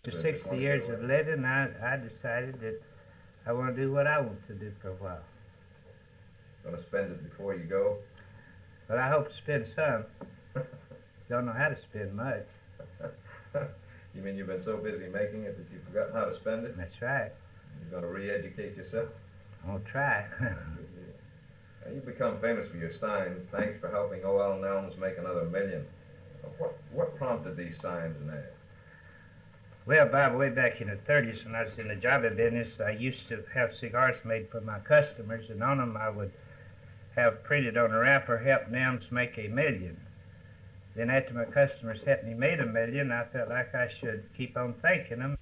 After 60 years of living, I decided that I want to do what I want to do for a while. Going to spend it before you go? But I hope to spend some. Don't know how to spend much. You mean you've been so busy making it that you've forgotten how to spend it? That's right. You're going to re-educate yourself? I'll try. You've become famous for your signs. Thanks for helping O.L. Nelms make another million. What prompted these signs and ads? Well, Bob, way back in the 30s when I was in the jobbing business, I used to have cigars made for my customers, and on them I would have printed on a wrapper, "Help Nelms make a million." Then after my customers helped me make a million, I felt like I should keep on thanking them.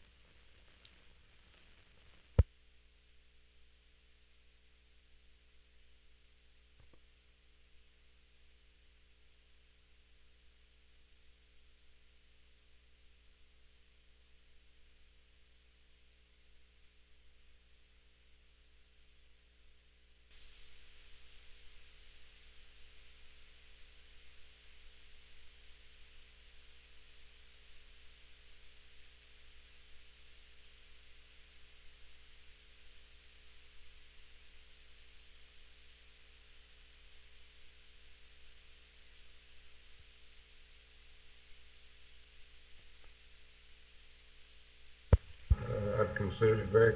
I've considered it very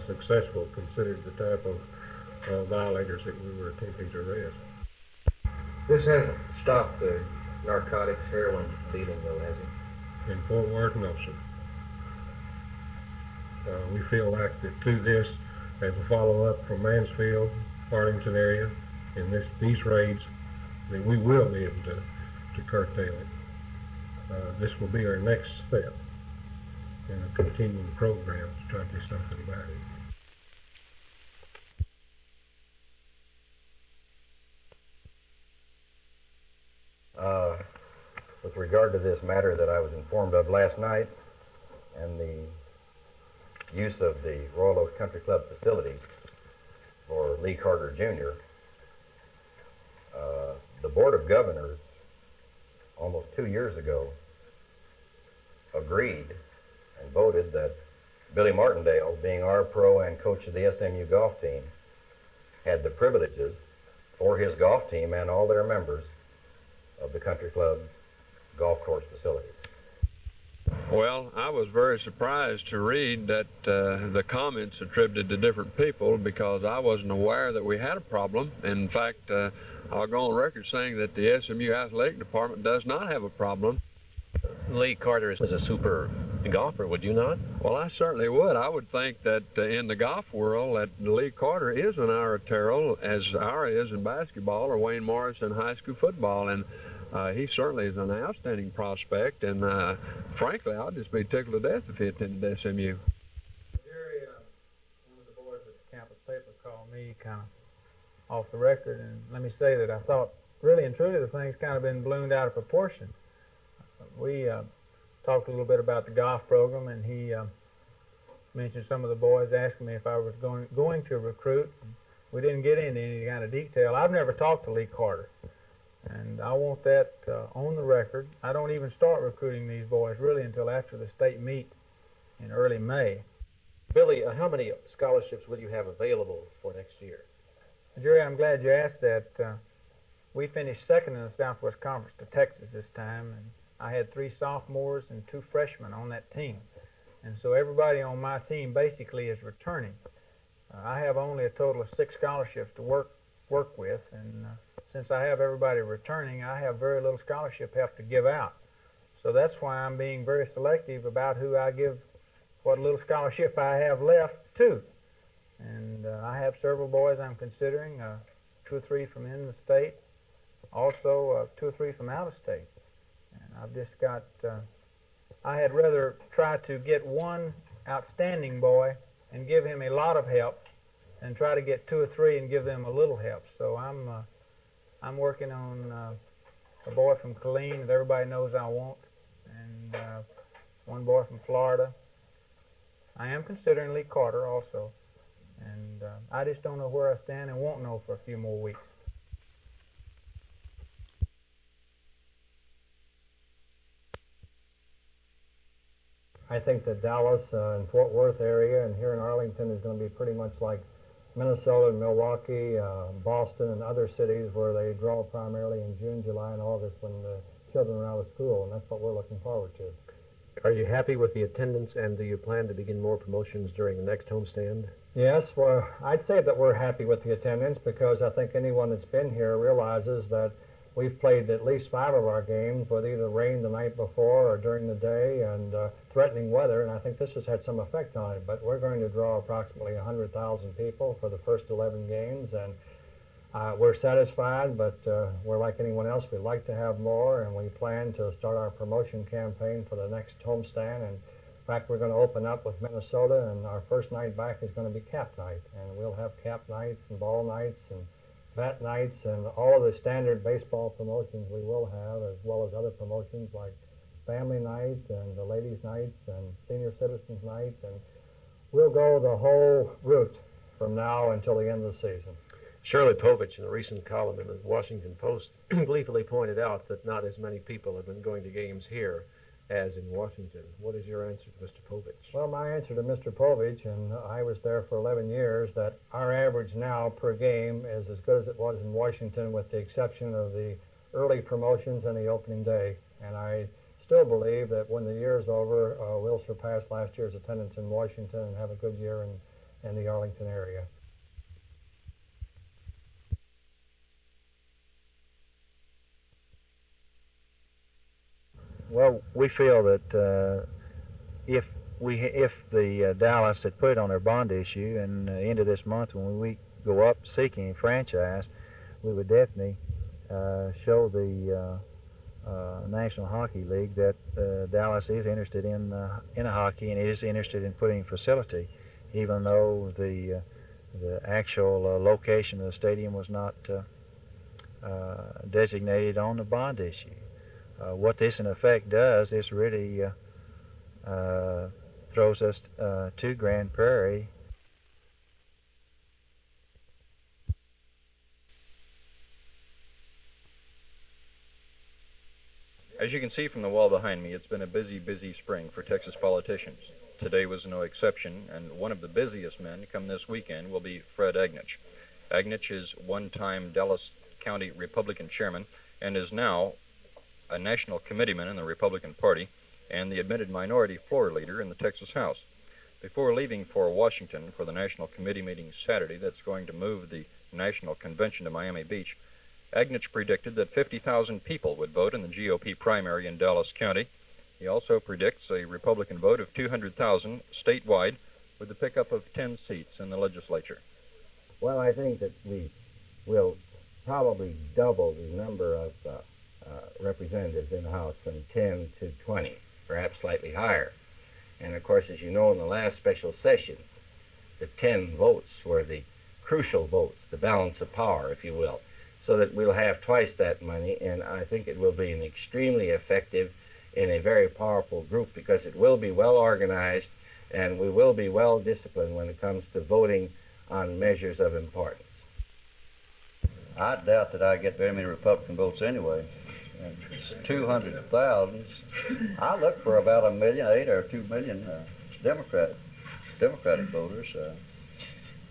successful, considered the type of violators that we were attempting to arrest. This hasn't stopped the narcotics, heroin dealing, though, has it? In Fort Worth, no, sir. We feel like that through this, as a follow-up from Mansfield, Arlington area, in these raids, that we will be able to curtail it. This will be our next step in a continuing program to try to do something about it. With regard to this matter that I was informed of last night and the use of the Royal Oaks Country Club facilities for Lee Carter Jr., the Board of Governors almost 2 years ago agreed and voted that Billy Martindale, being our pro and coach of the SMU golf team, had the privileges for his golf team and all their members of the country club golf course facilities. Well, I was very surprised to read that the comments attributed to different people, because I wasn't aware that we had a problem. In fact, I'll go on record saying that the SMU Athletic Department does not have a problem. Lee Carter is a super golfer, would you not? Well, I certainly would. I would think that in the golf world that Lee Carter is an Ira Terrell, as Ira is in basketball, or Wayne Morris in high school football, and he certainly is an outstanding prospect, and frankly, I'll just be tickled to death if he attended SMU. Jerry, one of the boys at the campus paper called me kind of off the record, and let me say that I thought really and truly the thing's kind of been ballooned out of proportion. We talked a little bit about the golf program, and he mentioned some of the boys asking me if I was going to recruit. We didn't get into any kind of detail. I've never talked to Lee Carter, and I want that on the record. I don't even start recruiting these boys really until after the state meet in early May. Billy, how many scholarships will you have available for next year? Jerry, I'm glad you asked that. We finished second in the Southwest Conference to Texas this time, and I had 3 sophomores and 2 freshmen on that team. And so everybody on my team basically is returning. I have only a total of 6 scholarships to work with, and since I have everybody returning, I have very little scholarship help to give out. So that's why I'm being very selective about who I give what little scholarship I have left to. And I have several boys I'm considering, 2 or 3 from in the state, also 2 or 3 from out of state. And I've just got, I had rather try to get one outstanding boy and give him a lot of help than try to get 2 or 3 and give them a little help. So I'm working on a boy from Killeen that everybody knows I want, and one boy from Florida. I am considering Lee Carter also, and I just don't know where I stand and won't know for a few more weeks. I think that Dallas and Fort Worth area and here in Arlington is going to be pretty much like Minnesota and Milwaukee, Boston and other cities where they draw primarily in June, July, and August when the children are out of school, and that's what we're looking forward to. Are you happy with the attendance, and do you plan to begin more promotions during the next homestand? Yes, well, I'd say that we're happy with the attendance because I think anyone that's been here realizes that we've played at least 5 of our games with either rain the night before or during the day and threatening weather, and I think this has had some effect on it. But we're going to draw approximately 100,000 people for the first 11 games, and we're satisfied, but we're like anyone else. We'd like to have more, and we plan to start our promotion campaign for the next homestand. And in fact, we're going to open up with Minnesota, and our first night back is going to be cap night, and we'll have cap nights and ball nights and bat nights and all of the standard baseball promotions we will have, as well as other promotions like family night and the ladies' nights and senior citizens night, and we'll go the whole route from now until the end of the season. Shirley Povich, in a recent column in the Washington Post, gleefully pointed out that not as many people have been going to games here as in Washington. What is your answer to Mr. Povich? Well, my answer to Mr. Povich, and I was there for 11 years, that our average now per game is as good as it was in Washington, with the exception of the early promotions and the opening day. And I still believe that when the year is over, we'll surpass last year's attendance in Washington and have a good year in the Arlington area. Well, we feel that if the Dallas had put it on their bond issue and end of this month when we go up seeking a franchise, we would definitely show the National Hockey League that Dallas is interested in a hockey and is interested in putting a facility, even though the actual location of the stadium was not designated on the bond issue. What this in effect does is really throws us to Grand Prairie. As you can see from the wall behind me, it's been a busy, busy spring for Texas politicians. Today was no exception, and one of the busiest men come this weekend will be Fred Agnich. Agnich is one-time Dallas County Republican chairman and is now a national committeeman in the Republican Party and the admitted minority floor leader in the Texas House. Before leaving for Washington for the National Committee meeting Saturday that's going to move the National Convention to Miami Beach, Agnich predicted that 50,000 people would vote in the GOP primary in Dallas County. He also predicts a Republican vote of 200,000 statewide with the pickup of 10 seats in the legislature. Well, I think that we will probably double the number of representatives in the House from 10 to 20, perhaps slightly higher. And of course, as you know, in the last special session, the 10 votes were the crucial votes, the balance of power, if you will, so that we'll have twice that money, and I think it will be an extremely effective and a very powerful group because it will be well organized and we will be well disciplined when it comes to voting on measures of importance. I doubt that I get very many Republican votes anyway. 200,000. I look for about 1.8 million or 2 million Democratic voters.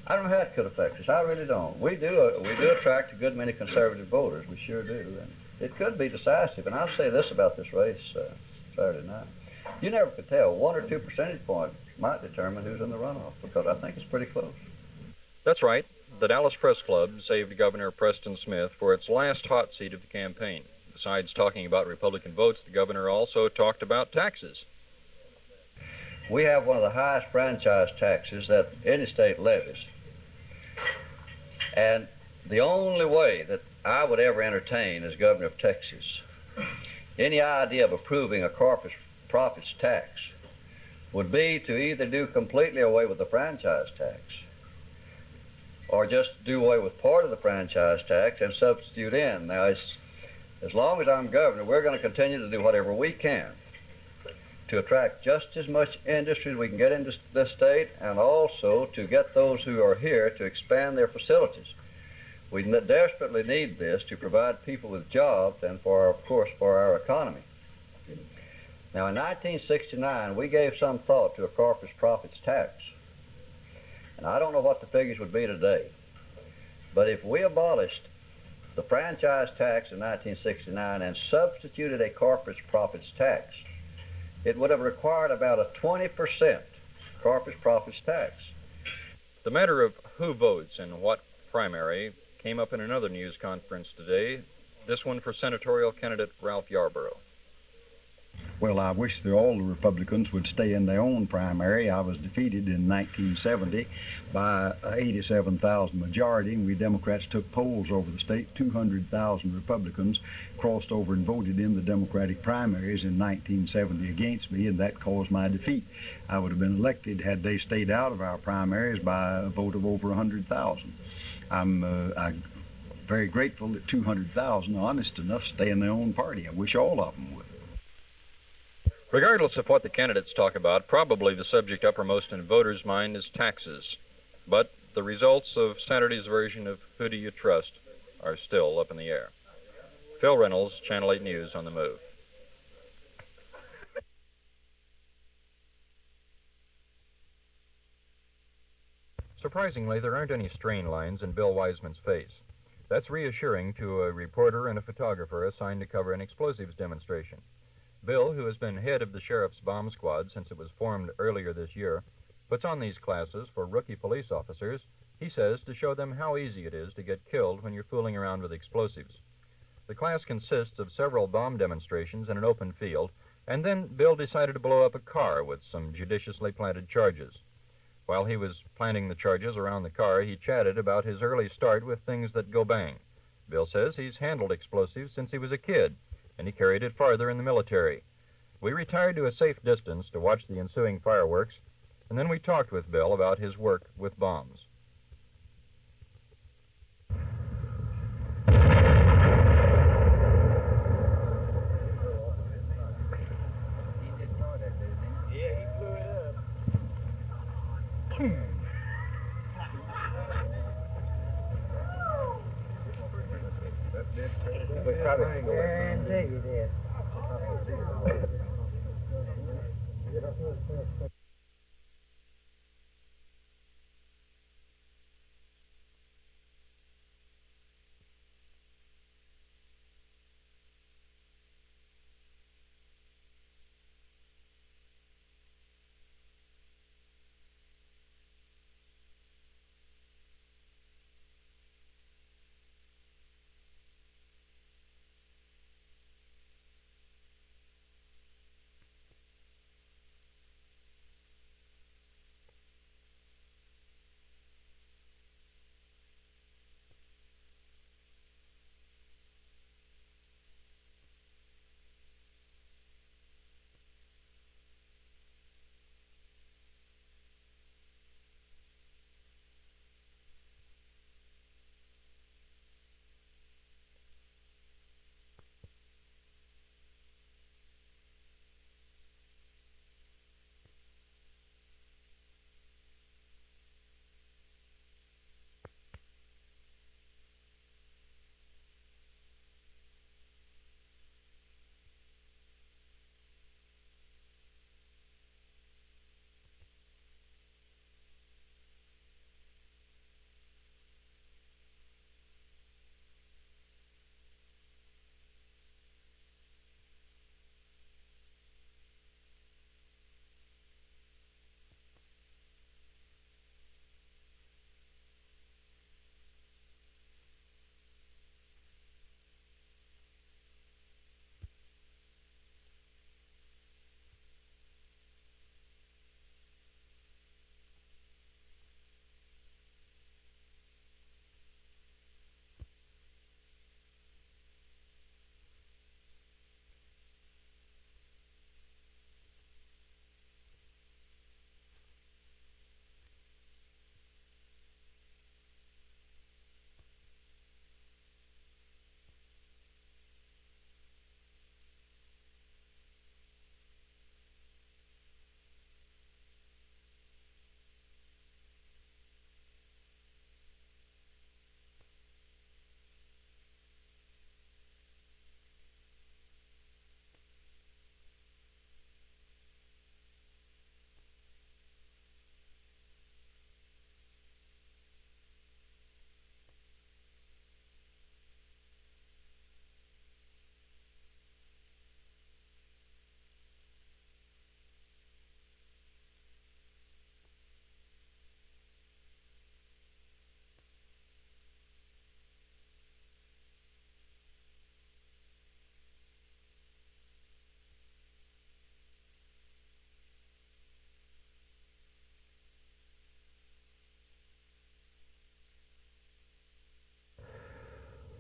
I don't know how it could affect us. I really don't. We do attract a good many conservative voters. We sure do, and it could be decisive. And I'll say this about this race Saturday night: you never could tell. 1 or 2 percentage points might determine who's in the runoff because I think it's pretty close. That's right. The Dallas Press Club saved Governor Preston Smith for its last hot seat of the campaign. Besides talking about Republican votes, the governor also talked about taxes. We have one of the highest franchise taxes that any state levies. And the only way that I would ever entertain as governor of Texas any idea of approving a corporate profits tax would be to either do completely away with the franchise tax or just do away with part of the franchise tax and substitute in. Now, as long as I'm governor, we're going to continue to do whatever we can to attract just as much industry as we can get into this state, and also to get those who are here to expand their facilities. We desperately need this to provide people with jobs and, of course, for our economy. Now, in 1969, we gave some thought to a corpus profits tax. And I don't know what the figures would be today. But if we abolished the franchise tax in 1969 and substituted a corpus profits tax, it would have required about a 20% corpus profits tax. The matter of who votes in what primary came up in another news conference today, this one for senatorial candidate Ralph Yarborough. Well, I wish that all the Republicans would stay in their own primary. I was defeated in 1970 by a 87,000 majority, and we Democrats took polls over the state. 200,000 Republicans crossed over and voted in the Democratic primaries in 1970 against me, and that caused my defeat. I would have been elected had they stayed out of our primaries by a vote of over 100,000. I'm very grateful that 200,000 are honest enough to stay in their own party. I wish all of them would. Regardless of what the candidates talk about, probably the subject uppermost in voters' mind is taxes. But the results of Saturday's version of Who Do You Trust are still up in the air. Phil Reynolds, Channel 8 News on the Move. Surprisingly, there aren't any strain lines in Bill Wiseman's face. That's reassuring to a reporter and a photographer assigned to cover an explosives demonstration. Bill, who has been head of the sheriff's bomb squad since it was formed earlier this year, puts on these classes for rookie police officers, he says, to show them how easy it is to get killed when you're fooling around with explosives. The class consists of several bomb demonstrations in an open field, and then Bill decided to blow up a car with some judiciously planted charges. While he was planting the charges around the car, he chatted about his early start with things that go bang. Bill says he's handled explosives since he was a kid, and he carried it farther in the military. We retired to a safe distance to watch the ensuing fireworks, and then we talked with Bill about his work with bombs. Guarantee you did.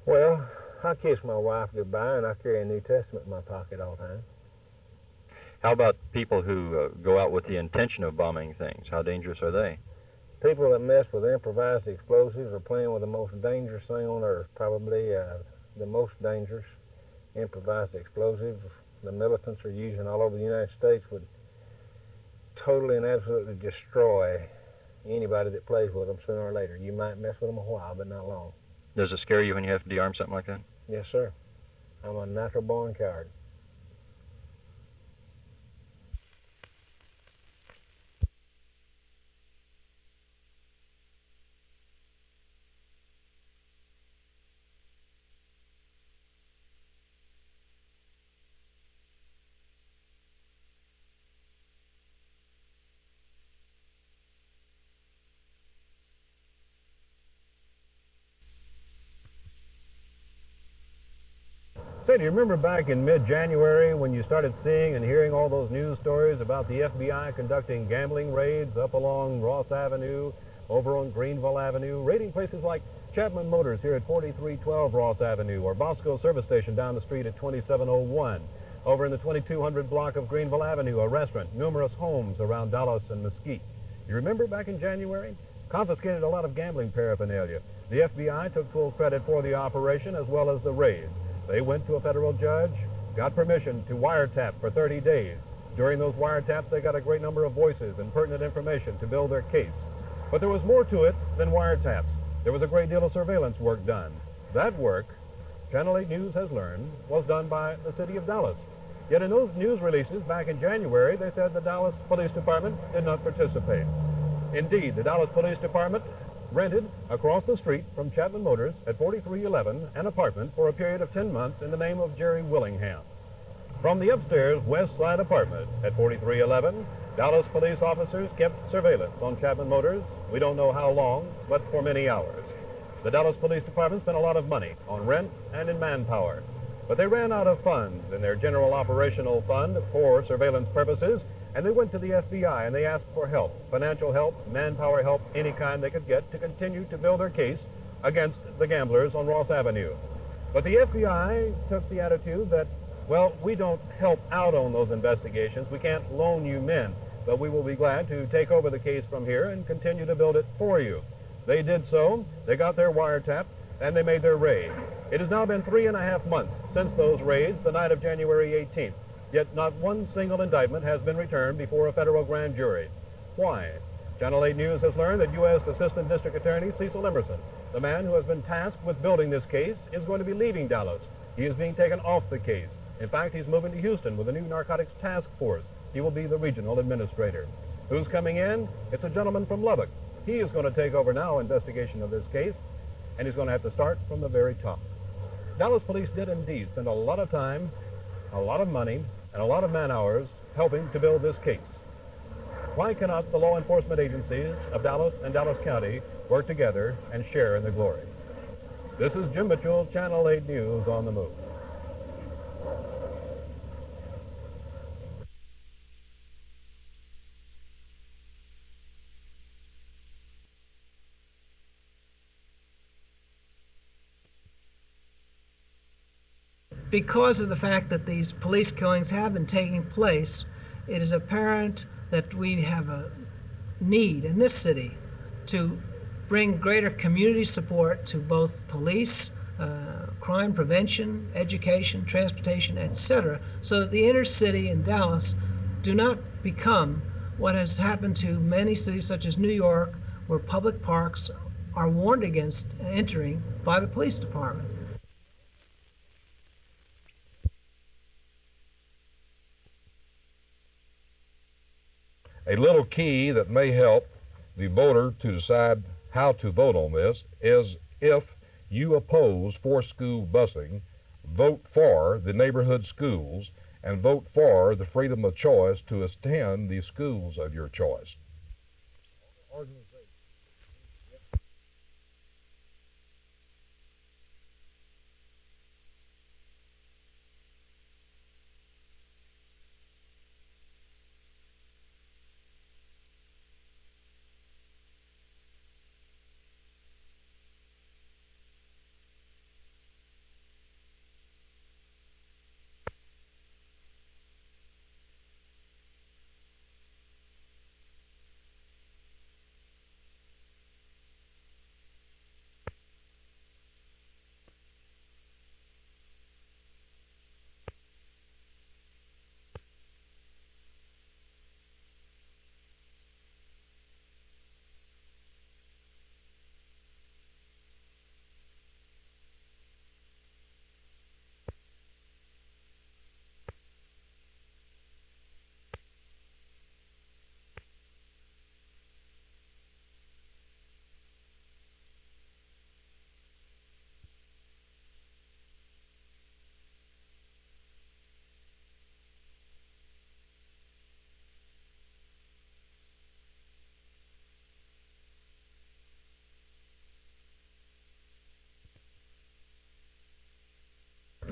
Well, I kiss my wife goodbye, and I carry a New Testament in my pocket all the time. How about people who go out with the intention of bombing things? How dangerous are they? People that mess with improvised explosives are playing with the most dangerous thing on earth, probably the most dangerous improvised explosives the militants are using all over the United States would totally and absolutely destroy anybody that plays with them sooner or later. You might mess with them a while, but not long. Does it scare you when you have to dearm something like that? Yes, sir. I'm a natural born coward. Say, do you remember back in mid-January when you started seeing and hearing all those news stories about the FBI conducting gambling raids up along Ross Avenue, over on Greenville Avenue, raiding places like Chapman Motors here at 4312 Ross Avenue, or Bosco Service Station down the street at 2701. Over in the 2200 block of Greenville Avenue, a restaurant, numerous homes around Dallas and Mesquite. You remember back in January? Confiscated a lot of gambling paraphernalia. The FBI took full credit for the operation as well as the raid. They went to a federal judge, got permission to wiretap for 30 days. During those wiretaps, they got a great number of voices and pertinent information to build their case. But there was more to it than wiretaps. There was a great deal of surveillance work done. That work, Channel 8 News has learned, was done by the city of Dallas. Yet in those news releases back in January, they said the Dallas Police Department did not participate. Indeed, the Dallas Police Department rented across the street from Chapman Motors at 4311 an apartment for a period of 10 months in the name of Jerry Willingham. From the upstairs west side apartment at 4311, Dallas police officers kept surveillance on Chapman Motors. We don't know how long, but for many hours. The Dallas Police Department spent a lot of money on rent and in manpower, but they ran out of funds in their general operational fund for surveillance purposes, and they went to the FBI and they asked for help, financial help, manpower help, any kind they could get to continue to build their case against the gamblers on Ross Avenue. But the FBI took the attitude that, well, we don't help out on those investigations. We can't loan you men, but we will be glad to take over the case from here and continue to build it for you. They did so. They got their wiretap, and they made their raid. It has now been 3.5 months since those raids, the night of January 18th. Yet not one single indictment has been returned before a federal grand jury. Why? Channel 8 News has learned that U.S. Assistant District Attorney Cecil Emerson, the man who has been tasked with building this case, is going to be leaving Dallas. He is being taken off the case. In fact, he's moving to Houston with a new narcotics task force. He will be the regional administrator. Who's coming in? It's a gentleman from Lubbock. He is going to take over now investigation of this case, and he's going to have to start from the very top. Dallas police did indeed spend a lot of time, a lot of money, and a lot of man-hours helping to build this case. Why cannot the law enforcement agencies of Dallas and Dallas County work together and share in the glory? This is Jim Mitchell, Channel 8 News on the Move. Because of the fact that these police killings have been taking place, it is apparent that we have a need in this city to bring greater community support to both police, crime prevention, education, transportation, etc., so that the inner city in Dallas do not become what has happened to many cities such as New York, where public parks are warned against entering by the police department. A little key that may help the voter to decide how to vote on this is, if you oppose forced school busing, vote for the neighborhood schools and vote for the freedom of choice to attend the schools of your choice.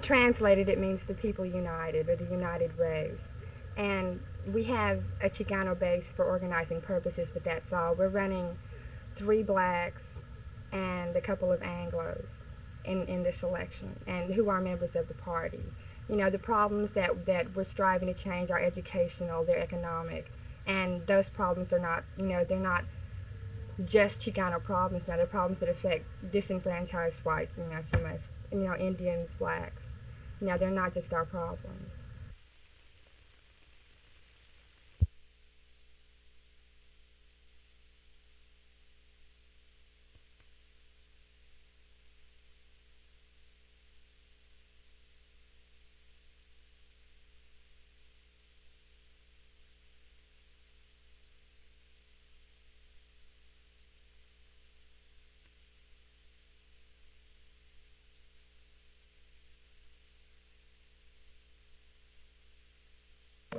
translated, it means the people united, or the united race. And we have a Chicano base for organizing purposes, but that's all. We're running 3 blacks and a couple of Anglos in this election, and who are members of the party. You know, the problems that we're striving to change are educational, they're economic, and those problems are not, you know, they're not just Chicano problems. Now, they're problems that affect disenfranchised whites, you know, Indians, blacks. You know, they're not just our problems.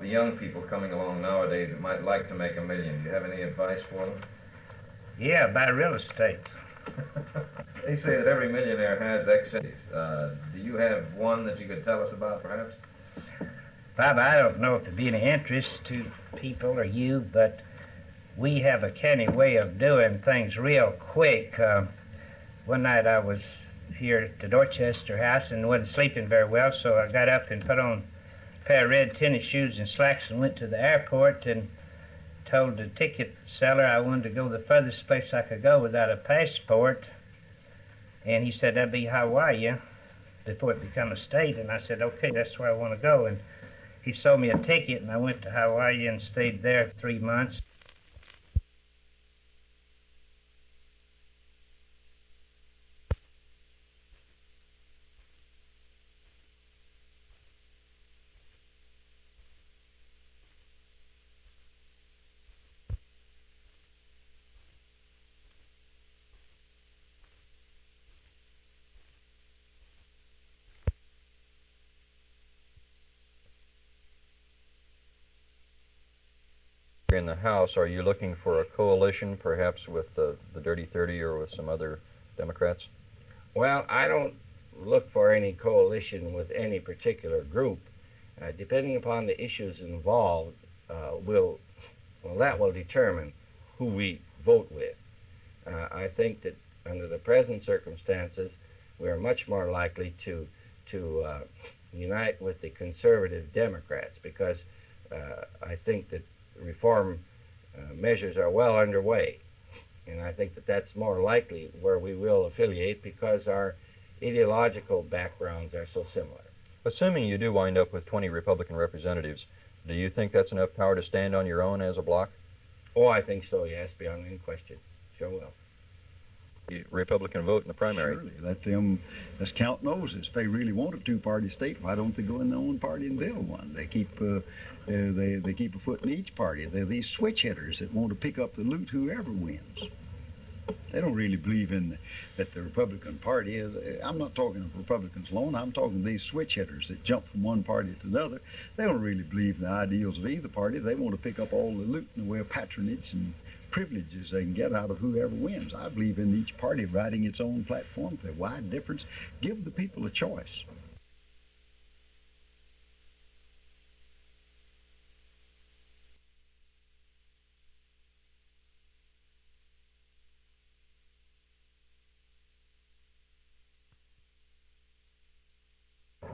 The young people coming along nowadays that might like to make $1 million, do you have any advice for them? Yeah, buy real estate. They say that every millionaire has excess. Do you have one that you could tell us about, perhaps? Bob, I don't know if it'd be any interest to people or you, but we have a canny way of doing things real quick. One night I was here at the Dorchester house and wasn't sleeping very well, so I got up and put on a pair of red tennis shoes and slacks and went to the airport and told the ticket seller I wanted to go the furthest place I could go without a passport. And he said that'd be Hawaii before it become a state. And I said, okay, that's where I want to go. And he sold me a ticket, and I went to Hawaii and stayed there 3 months. In the House, are you looking for a coalition, perhaps with the Dirty 30 or with some other Democrats? Well, I don't look for any coalition with any particular group. Depending upon the issues involved, that will determine who we vote with. I think that under the present circumstances, we are much more likely to unite with the conservative Democrats, because I think that reform measures are well underway, and I think that that's more likely where we will affiliate, because our ideological backgrounds are so similar. Assuming you do wind up with 20 Republican representatives, do you think that's enough power to stand on your own as a bloc? Oh, I think so, yes, beyond any question. Sure will. The Republican vote in the primary. Surely, let's count noses. If they really want a two-party state, why don't they go in their own party and build one? They keep they keep a foot in each party. They're these switch hitters that want to pick up the loot whoever wins. They don't really believe that the Republican Party is. I'm not talking of Republicans alone. I'm talking these switch hitters that jump from one party to another. They don't really believe in the ideals of either party. They want to pick up all the loot in the way of patronage and privileges they can get out of whoever wins. I believe in each party writing its own platform. For a wide difference, give the people a choice.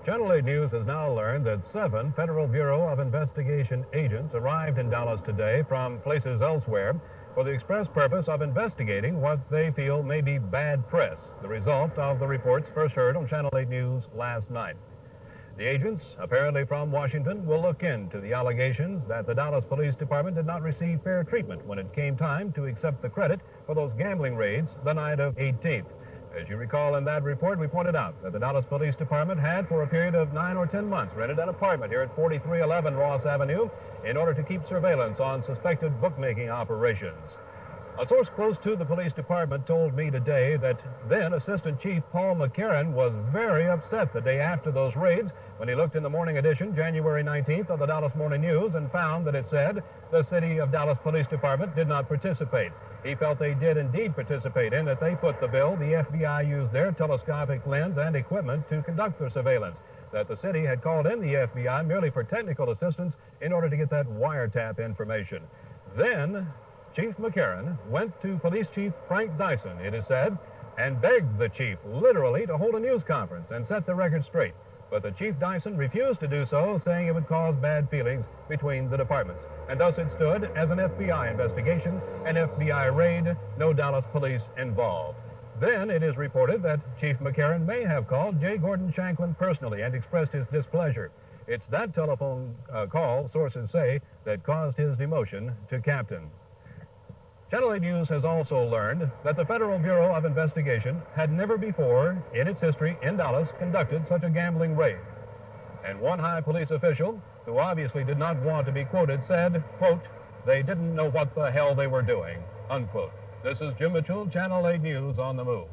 Channel 8 News has now learned that 7 Federal Bureau of Investigation agents arrived in Dallas today from places elsewhere for the express purpose of investigating what they feel may be bad press, the result of the reports first heard on Channel 8 News last night. The agents, apparently from Washington, will look into the allegations that the Dallas Police Department did not receive fair treatment when it came time to accept the credit for those gambling raids the night of 18th. As you recall, in that report, we pointed out that the Dallas Police Department had, for a period of 9 or 10 months, rented an apartment here at 4311 Ross Avenue in order to keep surveillance on suspected bookmaking operations. A source close to the police department told me today that then Assistant Chief Paul McCaghren was very upset the day after those raids when he looked in the morning edition, January 19th, of the Dallas Morning News and found that it said the City of Dallas Police Department did not participate. He felt they did indeed participate in that they put the bill. The FBI used their telescopic lens and equipment to conduct their surveillance. that the city had called in the FBI merely for technical assistance in order to get that wiretap information. Then Chief McCaghren went to Police Chief Frank Dyson, it is said, and begged the chief literally to hold a news conference and set the record straight. But the Chief Dyson refused to do so, saying it would cause bad feelings between the departments. And thus it stood as an FBI investigation, an FBI raid, no Dallas police involved. Then it is reported that Chief McCaghren may have called J. Gordon Shanklin personally and expressed his displeasure. It's that telephone call, sources say, that caused his demotion to captain. Channel 8 News has also learned that the Federal Bureau of Investigation had never before in its history in Dallas conducted such a gambling raid. And one high police official, who obviously did not want to be quoted, said, quote, "They didn't know what the hell they were doing," unquote. This is Jim Mitchell, Channel 8 News on the Move.